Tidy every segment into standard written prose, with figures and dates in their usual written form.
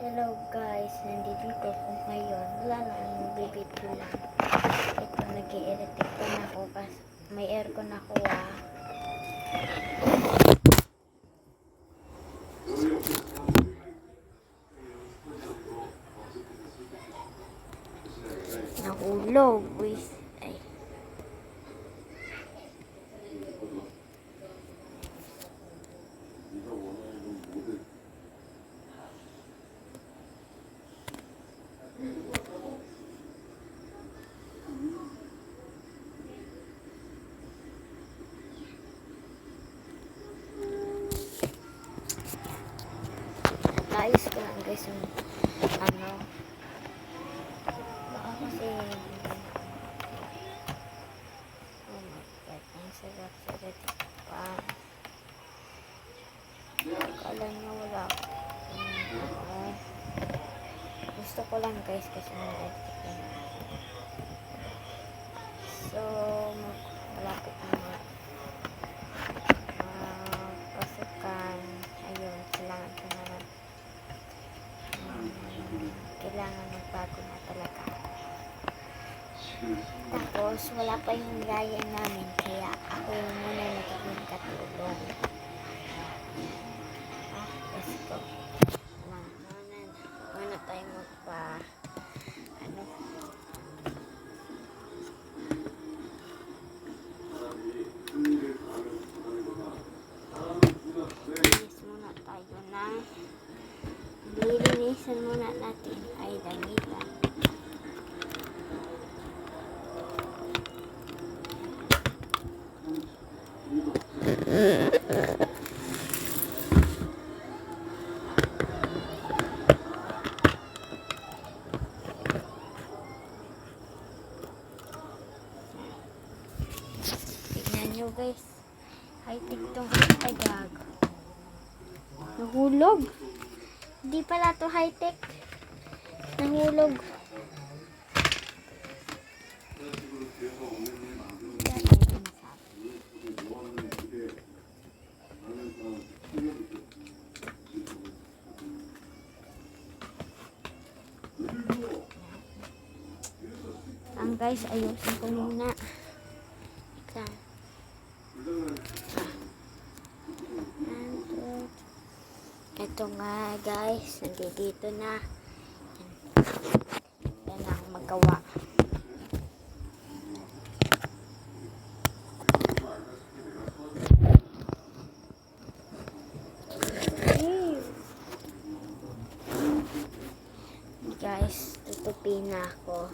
Hello guys, nandito ko ngayon. Wala na, bibit ko lang. Ito, nag-i-electric ko na ako kasi may aircon ako Nahulog, boys. Ay. Ayos ko lang guys yung baka kasi oh my god, ang sarap pa. Akala nyo wala gusto ko lang guys kasi mag-edit so malapit na pasukan. Ayun, kailangan magbago na talaga. Tapos wala pa yung gaya namin kaya ako yung muna nagiging katulong. Let's go. Muna tayo lilinisan muna natin ay damitan. Tignan nyo guys, high-tech tong agag. Nahulog. Hindi pala to high-tech. Nahulog. Ang guys, ayusin ko muna. Ito nga guys, nandito na. Yan ang magawa. Guys, tutupin na ako.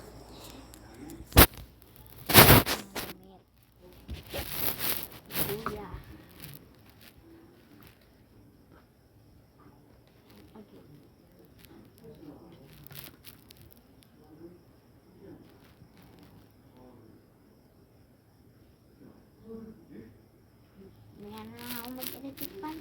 Mayan na lang ako mag-edit pan.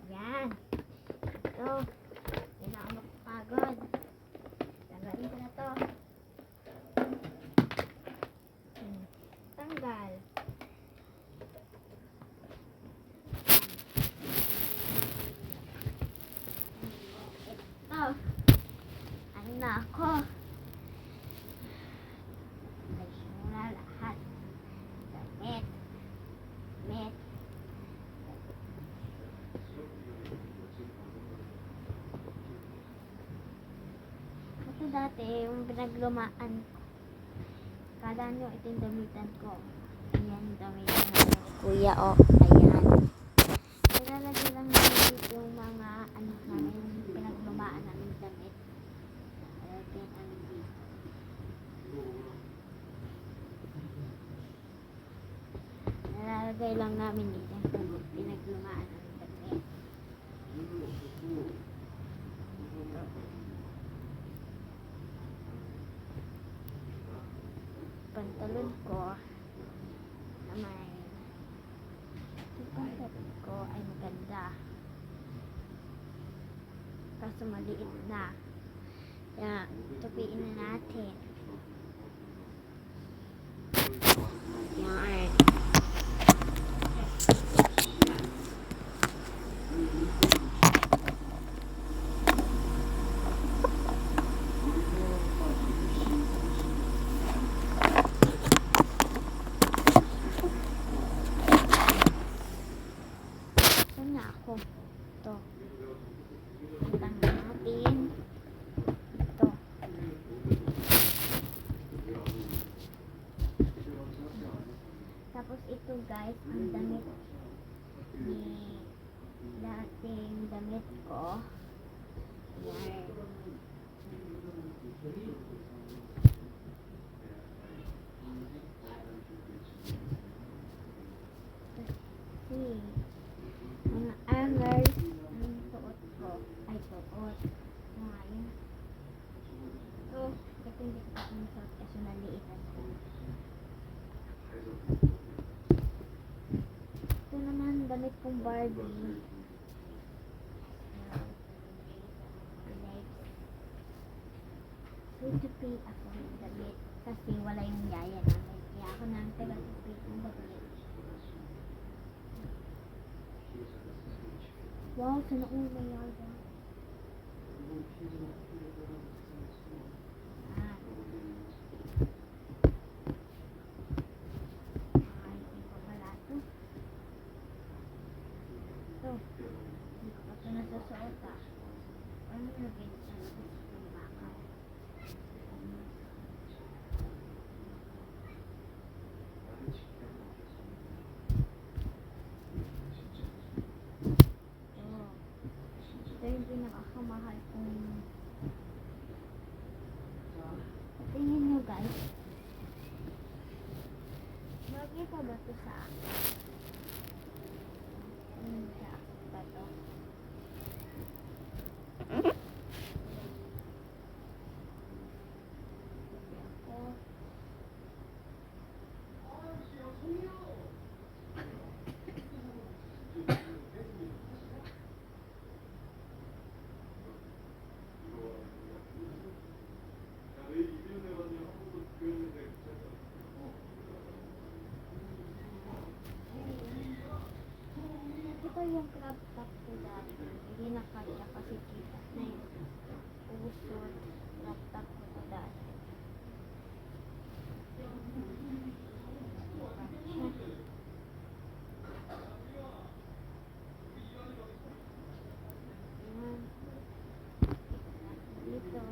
Yan. Ito. Hindi na ako makapagod. Tanggalin ko na to. Tanggal. Ito. Ano na ako? Nagsimula lahat. Damit. Ito dati yung pinaglumaan. Kala nyo ito yung damitan ko. Ayan yung damitan ko. kuya, o. Ayan. Nilalagay lang namin dito yung mga ano namin, pinaglumaan namin damit. Lalagay namin dito. Nilalagay lang namin dito yung pinaglumaan namin damit. Pantalon ko na may yung pantalon ko ay maganda kaso maliit na kaya tupiin na natin. Yan. Na ako. Ito. Tanggal natin. Ito. Tapos ito guys, ang damit ni dating damit ko. Yan. See. Mga angers ang suot ko ay suot ngayon. So, ito hindi ko pa suot kasi maliit ako. Ito naman damit kong Barbie. So, to pay ako ng damit kasi wala yung yaya namin. Kaya ako nang taga-to-pay ng damit. Wow, sana all may yaya. Ay, hindi ko pala ito. Ito. Hindi ko pa ito nasusuot ah. Ano naging sa labas ng baka? Ito yung pinakakamahal kong tingin nyo guys. Makikita ba ito sa akin? Sa akin ba ito? Ito yung crop top ko dati. Hindi nakaya kasi kita na yung usod. Crop top ko dati. Ayan. Dito.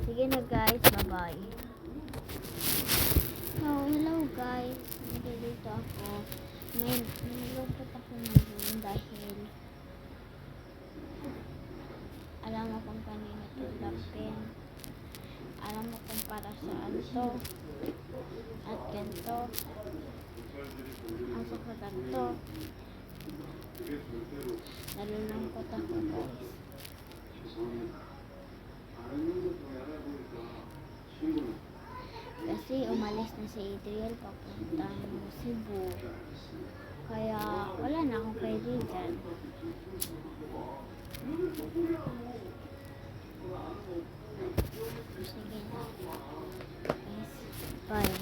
Sige na guys. Bye-bye. So, hello guys. Dito ako. May nilungkot ako ngayon dahil alam mo kung kanina ito lapin. Alam mo kung para saan to. At ganito. Ang sakagat to. Nalulungkot ako guys. Kasi umalis na si Adriel papuntang Cebu. Kaya wala na akong kaibigan. Sige na. Bye.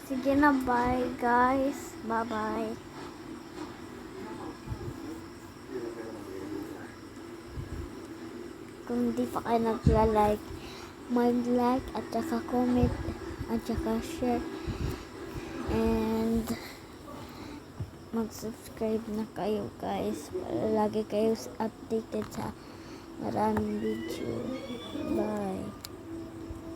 Sige na, bye guys. Bye-bye. Kung di pa kayo nagla-like, mag-like at saka comment at saka share and mag-subscribe na kayo guys para lagi kayo updated sa maraming video. Bye.